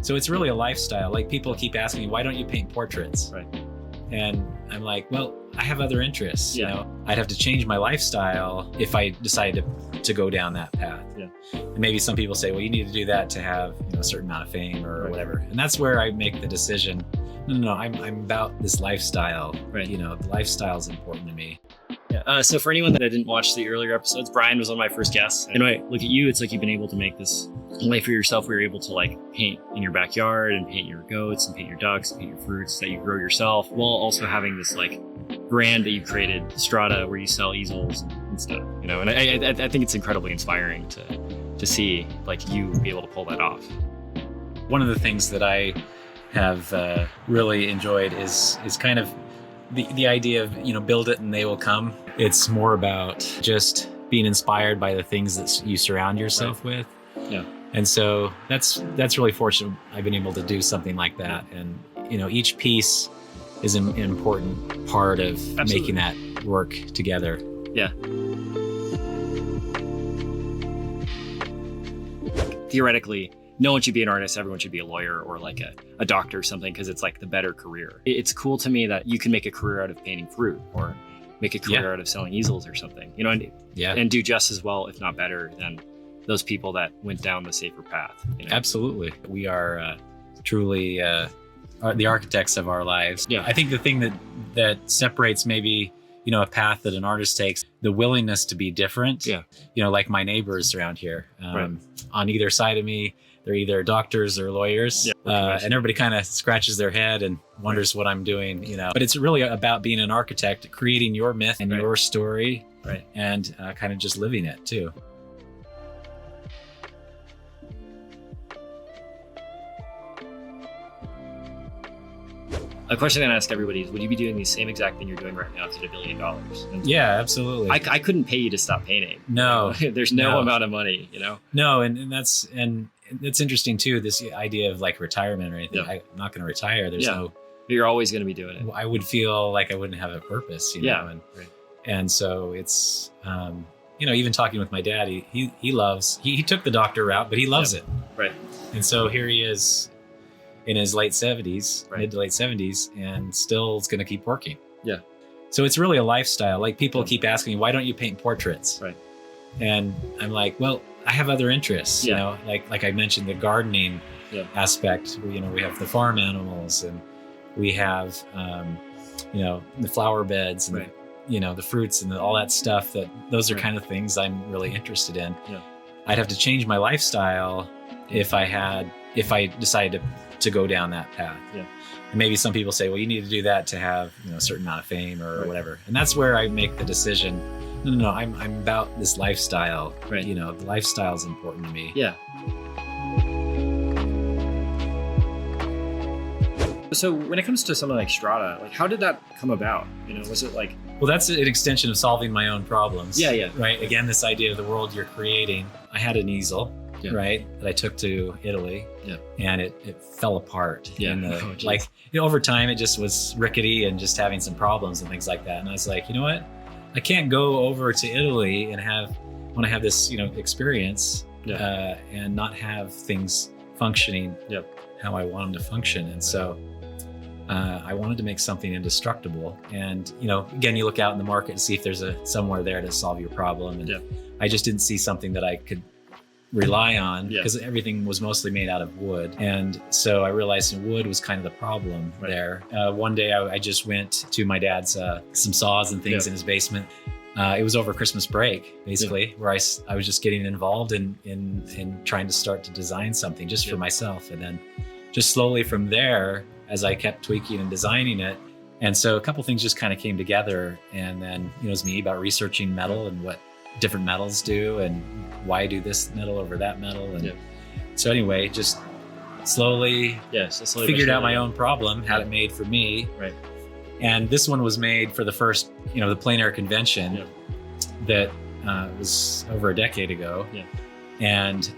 So it's really a lifestyle. Like people keep asking me, why don't you paint portraits? Right. And I'm like, well, I have other interests. Yeah. You know, I'd have to change my lifestyle if I decided to go down that path. Yeah. And maybe some people say, well, you need to do that to have, you know, a certain amount of fame or Right. whatever. And that's where I make the decision. No, I'm about this lifestyle. Right. You know, the lifestyle is important to me. Yeah. So for anyone that didn't watch the earlier episodes, Brian was one of my first guests. And when I look at you, it's like you've been able to make this life for yourself where you're able to like paint in your backyard and paint your goats and paint your ducks and paint your fruits that you grow yourself, while also having this like brand that you created, Strata, where you sell easels and stuff. You know, and I think it's incredibly inspiring to see like you be able to pull that off. One of the things that I have really enjoyed is kind of the idea of, you know, build it and they will come. It's more about just being inspired by the things that you surround yourself with. Yeah. And so that's really fortunate. I've been able to do something like that. And, you know, each piece is an important part of Absolutely. making that work together. Yeah. Theoretically, no one should be an artist. Everyone should be a lawyer or like a doctor or something, because it's like the better career. It's cool to me that you can make a career out of painting fruit or make a career out of selling easels or something, you know, and do just as well, if not better, than those people that went down the safer path. You know? Absolutely. We are truly the architects of our lives. Yeah. I think the thing that separates maybe, you know, a path that an artist takes, the willingness to be different. Yeah. You know, like my neighbors around here, Right. on either side of me, they're either doctors or lawyers. Yeah. And everybody kind of scratches their head and wonders what I'm doing, you know. But it's really about being an architect, creating your myth and Right. your story, Right. and kind of just living it too. A question I ask everybody is, would you be doing the same exact thing you're doing right now if you had $1 billion? And Yeah, absolutely. I couldn't pay you to stop painting. No. There's no amount of money, you know? No, and it's interesting too, this idea of like retirement or anything. Yeah. I'm not going to retire. There's Yeah. You're always going to be doing it. I would feel like I wouldn't have a purpose, you know? Yeah. Right. And so it's, you know, even talking with my dad, he loves, he took the doctor route, but he loves it. Right. And so here he is in his late 70s, Right. mid to late 70s, and still is going to keep working. Yeah. So it's really a lifestyle. Like people Yeah. keep asking me, why don't you paint portraits? Right. And I'm like, well, I have other interests, you Yeah. know, like I mentioned, the gardening Yeah. aspect. You know, we have the farm animals, and we have, you know, the flower beds, and Right. you know, the fruits and all that stuff. Those are Right. kind of things I'm really interested in. Yeah. I'd have to change my lifestyle if I decided to go down that path. Yeah. And maybe some people say, well, you need to do that to have, you know, a certain amount of fame or Right. whatever. And that's where I make the decision. No, I'm about this lifestyle. Right. You know, the lifestyle is important to me. Yeah. So when it comes to something like Strata, like how did that come about? You know, was it like, Well, that's an extension of solving my own problems. Yeah. Right. Again, this idea of the world you're creating. I had an easel, Yeah. right, that I took to Italy. Yeah. And it fell apart. Yeah. In the, Oh, geez. like, you know, over time, it just was rickety and just having some problems and things like that. And I was like, you know what? I can't go over to Italy and want to have this, you know, experience and not have things functioning how I want them to function. And so I wanted to make something indestructible. And, you know, again, you look out in the market and see if there's somewhere there to solve your problem. And I just didn't see something that I could rely on, because everything was mostly made out of wood. And so I realized wood was kind of the problem there. One day I just went to my dad's some saws and things in his basement. It was over Christmas break, basically, where I was just getting involved in trying to start to design something just for myself. And then just slowly from there, as I kept tweaking and designing it. And so a couple things just kind of came together. And then, you know, it was me about researching metal and what different metals do and why do this metal over that metal. And so anyway, just slowly figured out my own problem, had it made for me. Right. And this one was made for the first, you know, the plein air convention that was over a decade ago. Yeah. And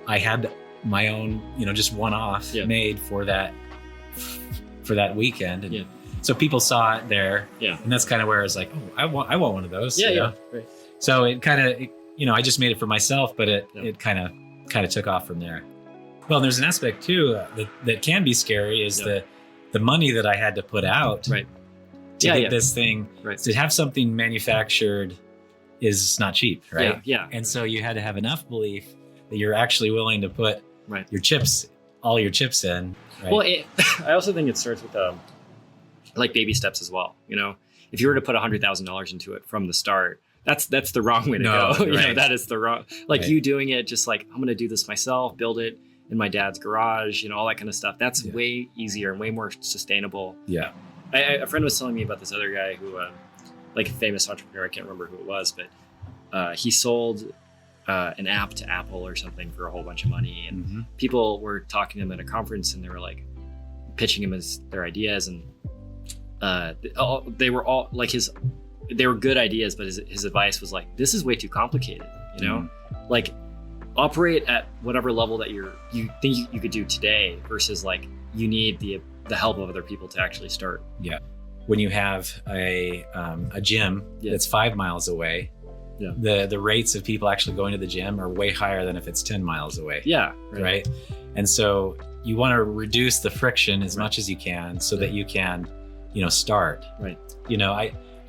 I had my own, you know, just one-off made for that weekend. And so people saw it there. Yeah. And that's kind of where I was like, oh, I want one of those. Yeah. You know? Yeah. Right. So it kind of, you know, I just made it for myself, but it kind of took off from there. Well, there's an aspect too that can be scary is the money that I had to put out Right. to get this thing. Right. To have something manufactured is not cheap, right? Yeah. And so you had to have enough belief that you're actually willing to put Right. all your chips in. Right? Well, I also think it starts with like baby steps as well. You know, if you were to put $100,000 into it from the start, that's the wrong way to go. Right. You know, that is the wrong, like right. You doing it just like, I'm going to do this myself, build it in my dad's garage, you know, all that kind of stuff. That's way easier and way more sustainable. Yeah. A friend was telling me about this other guy who, like a famous entrepreneur, I can't remember who it was, but he sold an app to Apple or something for a whole bunch of money. And people were talking to him at a conference and they were like pitching him as their ideas. And they were all like they were good ideas, but his advice was like, this is way too complicated, you know, like operate at whatever level that you think you could do today versus like you need the help of other people to actually start. Yeah. When you have a gym that's 5 miles away, the rates of people actually going to the gym are way higher than if it's 10 miles away. Yeah. Right. And so you want to reduce the friction as much as you can so that you can, start. Right.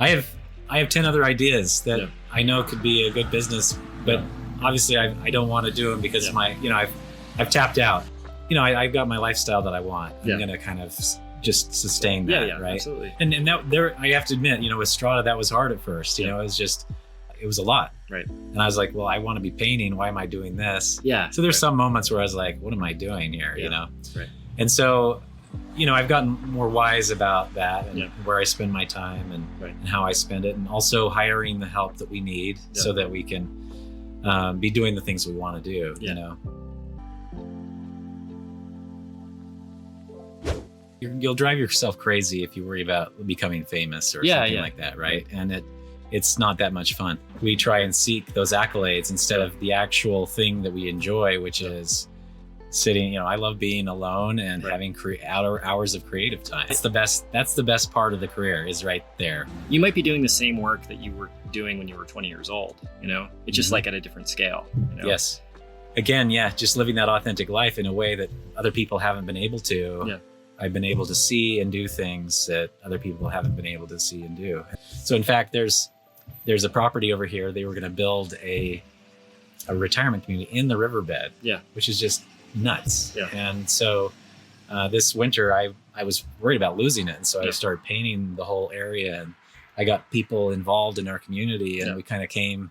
I have 10 other ideas that I know could be a good business, but obviously I don't want to do them because I've tapped out. I've got my lifestyle that I want. I'm going to kind of just sustain that. Right. Absolutely. And that there, I have to admit, with Strata, that was hard at first, it was a lot. Right. And I was like, well, I want to be painting. Why am I doing this? Yeah. So there's some moments where I was like, what am I doing here? Right. And so, I've gotten more wise about that and where I spend my time and how I spend it, and also hiring the help that we need so that we can be doing the things we want to do, You'll drive yourself crazy if you worry about becoming famous or something like that, right? And it's not that much fun. We try and seek those accolades instead of the actual thing that we enjoy, which is sitting. I love being alone and having hours of creative time. That's the best part of the career is right there. You might be doing the same work that you were doing when you were 20 years old. It's just like at a different scale. Yes. Again, just living that authentic life in a way that other people haven't been able to. Yeah. I've been able to see and do things that other people haven't been able to see and do. So in fact, there's a property over here. They were going to build a retirement community in the riverbed, which is just nuts. Yeah. And so this winter, I was worried about losing it. And so I started painting the whole area, and I got people involved in our community, and we kind of came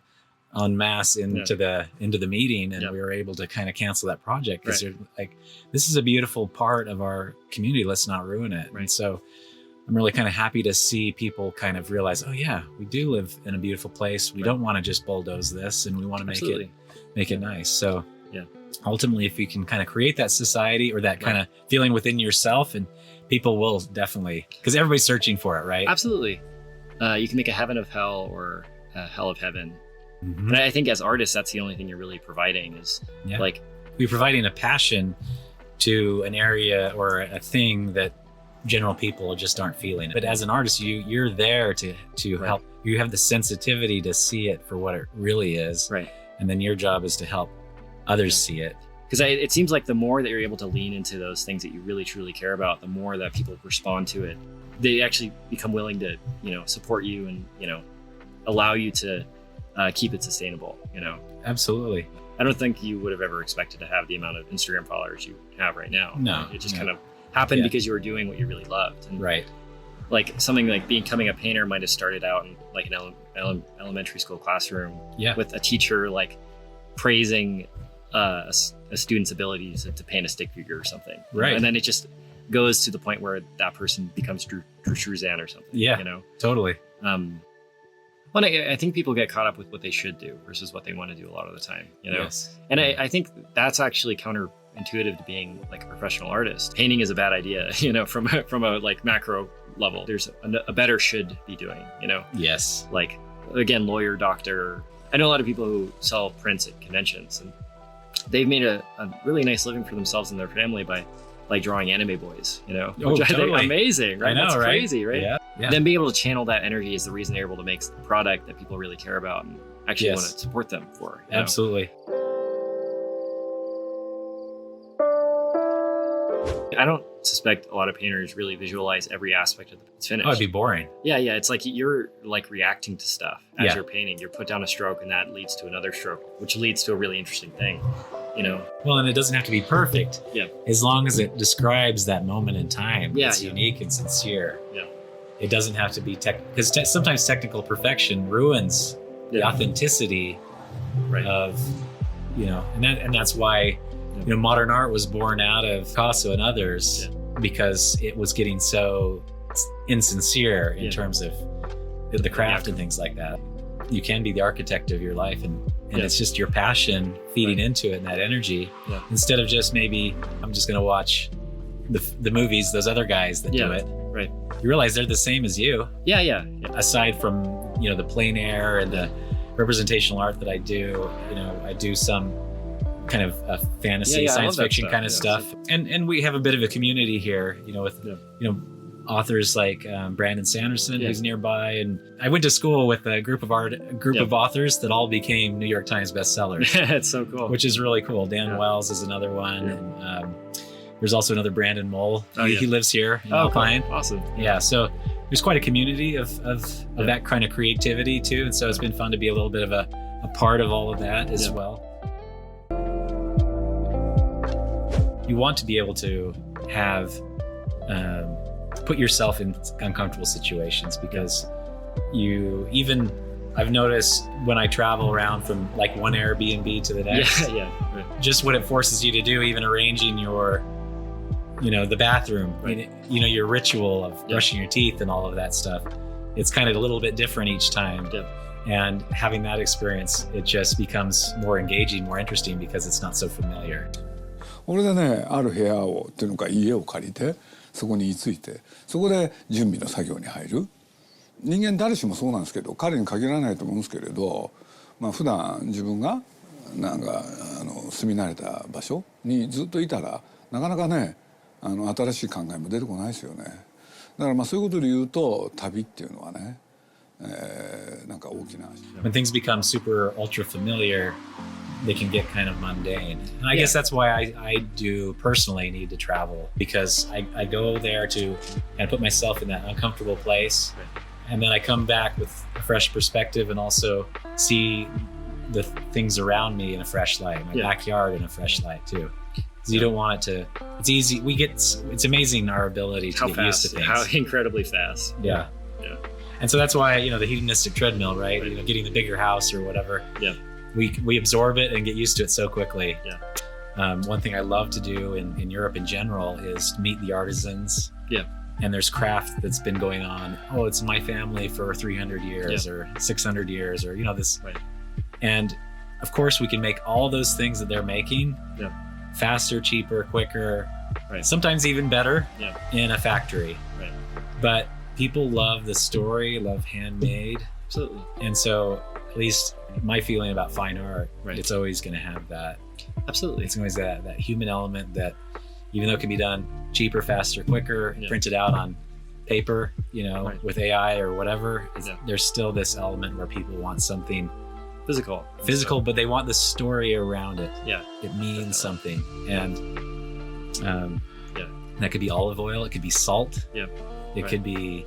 en masse into the meeting, and we were able to kind of cancel that project because they're like, this is a beautiful part of our community. Let's not ruin it. Right. And so I'm really kind of happy to see people kind of realize, oh yeah, we do live in a beautiful place. We don't want to just bulldoze this, and we want to make it nice. So ultimately, if you can kind of create that society or that kind of feeling within yourself, and people will definitely, because everybody's searching for it, right? Absolutely. You can make a heaven of hell or a hell of heaven. And I think as artists, that's the only thing you're really providing is like we're providing a passion to an area or a thing that general people just aren't feeling. But as an artist, you're there to help. You have the sensitivity to see it for what it really is. Right. And then your job is to help others see it. Because it seems like the more that you're able to lean into those things that you really truly care about, the more that people respond to it. They actually become willing to, support you and, allow you to keep it sustainable, Absolutely. I don't think you would have ever expected to have the amount of Instagram followers you have right now. No. It just kind of happened because you were doing what you really loved. And like something like becoming a painter might have started out in like an elementary school classroom with a teacher like praising a student's abilities to paint a stick figure or something. Right. And then it just goes to the point where that person becomes Drew Struzan or something. Yeah, totally. Well, I think people get caught up with what they should do versus what they want to do a lot of the time, Yes. And I think that's actually counterintuitive to being like a professional artist. Painting is a bad idea, from a like macro level. There's a better should be doing, Yes. Like, again, lawyer, doctor. I know a lot of people who sell prints at conventions, and they've made a really nice living for themselves and their family by like drawing anime boys, which I think amazing, right? I know, that's crazy, right? Yeah. Then being able to channel that energy is the reason they're able to make a product that people really care about and actually want to support them for. Absolutely. I don't suspect a lot of painters really visualize every aspect of it's finished. Oh, it'd be boring. Yeah. It's like you're like reacting to stuff as Yeah. you're painting. You put down a stroke and that leads to another stroke, which leads to a really interesting thing, you know? Well, and it doesn't have to be perfect. Yeah. As long as it describes that moment in time. Yeah, It's yeah. unique and sincere. Yeah. It doesn't have to be because sometimes technical perfection ruins the Yeah. authenticity Right. of, and that's why, modern art was born out of Picasso and others because it was getting so insincere in terms of the craft and things like that. You can be the architect of your life and it's just your passion feeding into it and that energy instead of just maybe I'm just going to watch the movies, those other guys that do it. Right. You realize they're the same as you. Yeah. Aside from, the plein air and the representational art that I do, I do some kind of fantasy, science fiction kind of stuff. And we have a bit of a community here, with, authors like Brandon Sanderson, who's nearby. And I went to school with a group of authors that all became New York Times bestsellers. That's so cool. Which is really cool. Dan Wells is another one. Yeah. And there's also another Brandon Mole. He lives here in Alpine. Cool. Awesome. Yeah. So there's quite a community of that kind of creativity too. And so it's been fun to be a little bit of a part of all of that as well. You want to be able to have put yourself in uncomfortable situations because I've noticed when I travel around from like one Airbnb to the next, just what it forces you to do, even arranging your, the bathroom, your ritual of brushing your teeth and all of that stuff. It's kind of a little bit different each time. And having that experience, it just becomes more engaging, more interesting because it's not so familiar. 俺でね、ある部屋をっていうのか家を借りてそこに居ついてそこで準備の作業に入る。人間誰しもそうなんですけど彼に限らないと思うんですけれど、普段自分がなんか住み慣れた場所にずっといたらなかなかね新しい考えも出てこないですよね。だからそういうことで言うと旅っていうのはね、なんか大きな。When things become super ultra familiar, they can get kind of mundane. And I guess that's why I do personally need to travel because I go there to kind of put myself in that uncomfortable place. And then I come back with a fresh perspective and also see the things around me in a fresh light, my backyard in a fresh light too. Because you don't want it to, it's easy. It's amazing our ability to get used to things. How incredibly fast. Yeah. And so that's why, the hedonistic treadmill, right? Getting the bigger house or whatever. Yeah. We absorb it and get used to it so quickly. One thing I love to do in Europe in general is meet the artisans. And there's craft that's been going on. Oh, it's my family for 300 years or 600 years or, this. Right. And of course we can make all those things that they're making faster, cheaper, quicker, sometimes even better in a factory. Right. But people love the story, love handmade. Absolutely. And so at least my feeling about fine art, it's always going to have that. Absolutely. It's always that human element that even though it can be done cheaper, faster, quicker, printed out on paper, with AI or whatever, there's still this element where people want something physical, but they want the story around it. It means something. And that could be olive oil, it could be salt, it could be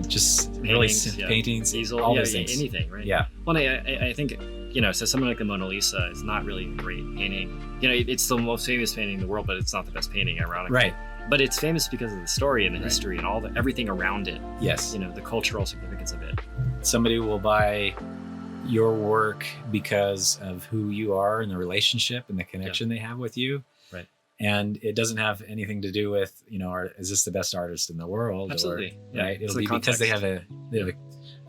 just paintings, really paintings, easel, all those things. Anything, right? Yeah. Well, I think, so something like the Mona Lisa is not really a great painting. It's the most famous painting in the world, but it's not the best painting, ironically. Right. But it's famous because of the story and the history and everything around it. Yes. The cultural significance of it. Somebody will buy your work because of who you are and the relationship and the connection they have with you. Right. And it doesn't have anything to do with, is this the best artist in the world? Absolutely. Right. It'll be because they have a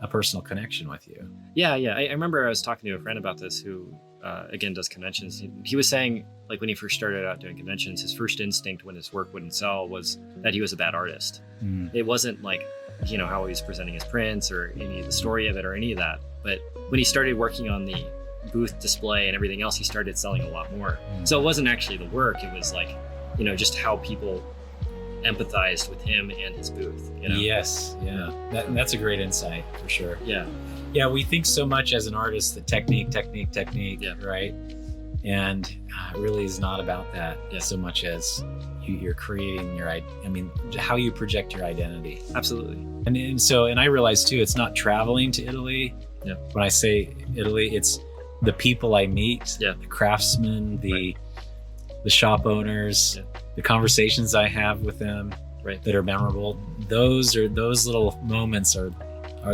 personal connection with you. Yeah. I remember I was talking to a friend about this who, again, does conventions. He was saying, like, when he first started out doing conventions, his first instinct when his work wouldn't sell was that he was a bad artist. It wasn't like, how he was presenting his prints or any of the story of it or any of that. But when he started working on the booth display and everything else, he started selling a lot more. So it wasn't actually the work. It was like, just how people empathized with him and his booth. Yes. Yeah. That's a great insight for sure. Yeah. Yeah. We think so much as an artist that technique, right? And it really is not about that so much as you're creating how you project your identity. Absolutely. And I realized too, it's not traveling to Italy. Yeah. When I say Italy, it's the people I meet, the craftsmen, the shop owners, the conversations I have with them that are memorable. Those little moments are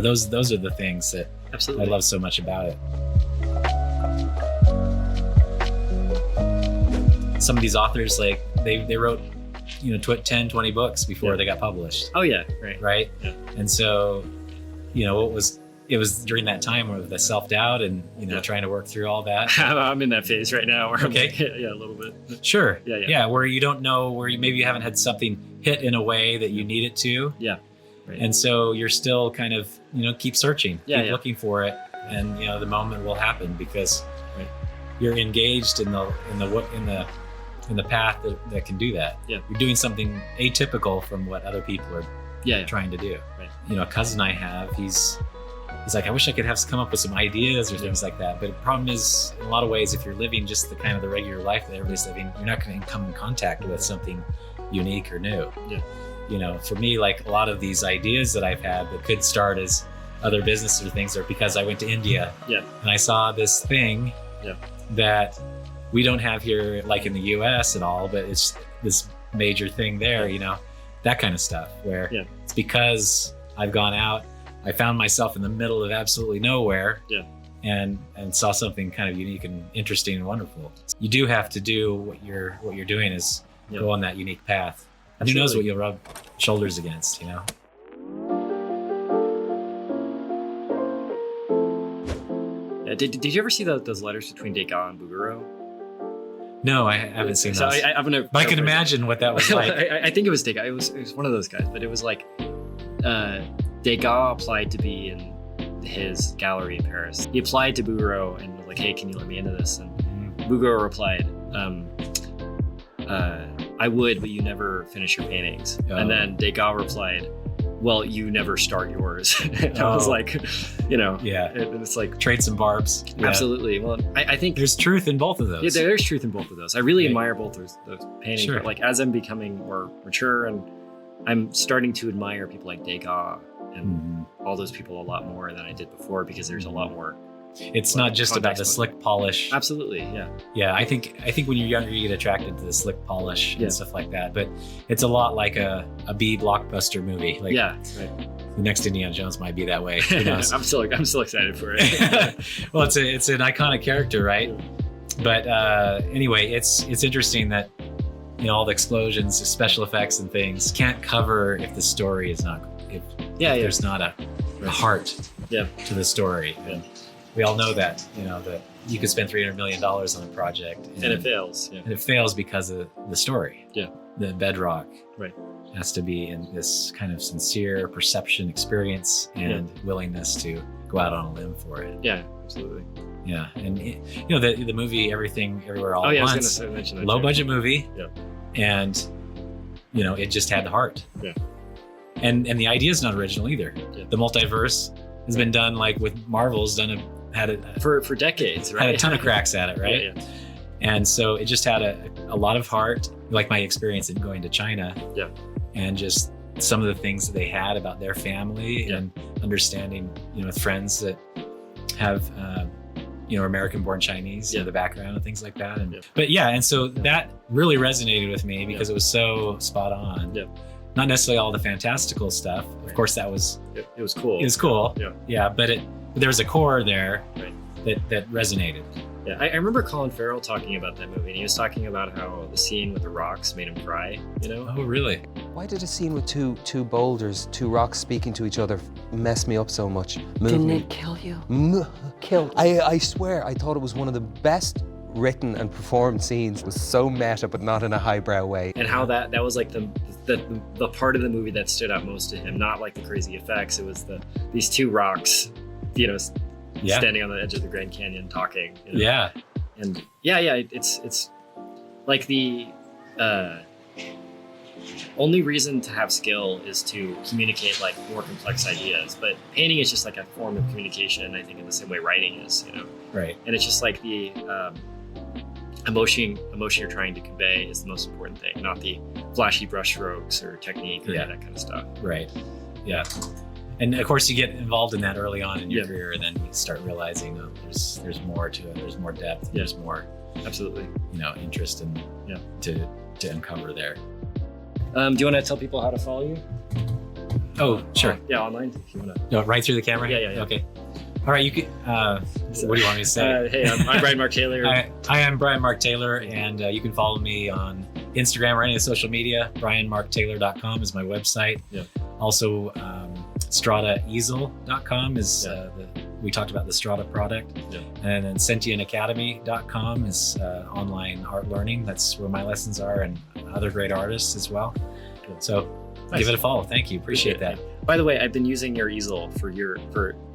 those are the things that Absolutely. I love so much about it. Some of these authors, like they wrote 10, 20 books before they got published. Oh yeah, right. Yeah. And so it was during that time where the self-doubt and trying to work through all that. I'm in that phase right now where okay. I'm like, yeah, a little bit. Sure. Yeah, where you don't know, where maybe you haven't had something hit in a way that you need it to. Yeah. Right. And so you're still kind of keep searching, keep looking for it, and the moment will happen because you're engaged in the path that can do that. Yeah. You're doing something atypical from what other people are trying to do. Right. A cousin I have, he's like, I wish I could come up with some ideas or things like that. But the problem is, in a lot of ways, if you're living just the kind of the regular life that everybody's living, you're not going to come in contact with something unique or new. Yeah. For me, like a lot of these ideas that I've had that could start as other businesses or things are because I went to India. Yeah. And I saw this thing that we don't have here, like in the US at all, but it's this major thing there, that kind of stuff where it's because I've gone out, I found myself in the middle of absolutely nowhere and saw something kind of unique and interesting and wonderful. You do have to do what you're doing is go on that unique path. And who knows what you'll rub shoulders against, Yeah, did you ever see those letters between Degas and Bouguereau? No, I haven't seen those. I'm gonna. But I can imagine what that was like. I think it was Degas. It was one of those guys, but it was like Degas applied to be in his gallery in Paris. He applied to Bouguereau and was like, "Hey, can you let me into this?" And Bouguereau replied, "I would, but you never finish your paintings." Oh. And then Degas replied, "Well, you never start yours." And I was like, it's like trade some barbs. Absolutely. Well, I think there's truth in both of those. Yeah, there's truth in both of those. I really admire both those paintings. Sure. But like as I'm becoming more mature and I'm starting to admire people like Degas and all those people a lot more than I did before because there's a lot more. It's not just about the slick polish. Absolutely, yeah. Yeah, I think when you're younger, you get attracted to the slick polish and stuff like that. But it's a lot like a B blockbuster movie. Like, the next Indiana Jones might be that way. Who knows? I'm still excited for it. Well, it's an iconic character, right? But anyway, it's interesting that all the explosions, the special effects, and things can't cover if the story is not. If there's not a heart to the story. Yeah. We all know that, that you could spend $300 million on a project. And it fails. Yeah. And it fails because of the story. Yeah. The bedrock right. has to be in this kind of sincere perception, experience, and willingness to go out on a limb for it. Yeah, absolutely. Yeah. And, the movie Everything, Everywhere, All at Once. Once. I was going to mention that. Low budget movie. Yeah. And, it just had the heart. Yeah. And the idea is not original either. Yeah. The multiverse has been done like with Marvel's had it for decades, right? Had a ton of cracks at it, right? Yeah. And so it just had a lot of heart, like my experience in going to China. Yeah. And just some of the things that they had about their family and understanding, friends that have, American-born Chinese, the background and things like that. And so that really resonated with me because it was so spot on. Yeah. Not necessarily all the fantastical stuff. Of course, that was. It was cool. It was cool. Yeah. Yeah, but there was a core there that resonated. Yeah, I remember Colin Farrell talking about that movie, and he was talking about how the scene with the rocks made him cry. Oh, really? Why did a scene with two boulders, two rocks speaking to each other, mess me up so much? Didn't it kill you? Killed. I swear, I thought it was one of the best written and performed scenes. It was so meta, but not in a highbrow way. And how that was like the part of the movie that stood out most to him, not like the crazy effects. It was these two rocks, standing on the edge of the Grand Canyon talking. Yeah. And it's like the only reason to have skill is to communicate like more complex ideas, but painting is just like a form of communication, I think, in the same way writing is, Right. And it's just like the emotion you're trying to convey is the most important thing, not the flashy brush strokes or technique or that kind of stuff. Right. Yeah. And of course, you get involved in that early on in your career, and then you start realizing there's more to it. There's more depth. There's more, absolutely, interest and to uncover there. Do you want to tell people how to follow you? Oh, sure. Online if you want to. No, right through the camera. Yeah. Okay. All right. You can. What do you want me to say? Hey, I'm Brian Mark Taylor. I am Brian Mark Taylor, and you can follow me on Instagram or any of the social media. BrianMarkTaylor.com is my website. Yeah. Also, StrataEasel.com is we talked about the Strata product. Yeah. And then SentientAcademy.com is online art learning. That's where my lessons are, and other great artists as well. So give it a follow. Thank you. Appreciate that. By the way, I've been using your easel for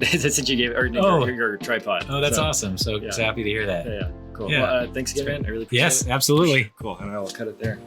since you gave your tripod. Oh, that's awesome. So happy to hear that. Yeah. Cool. Yeah. Well, thanks again, man. I really appreciate it. Yes, absolutely. Cool. And I'll cut it there.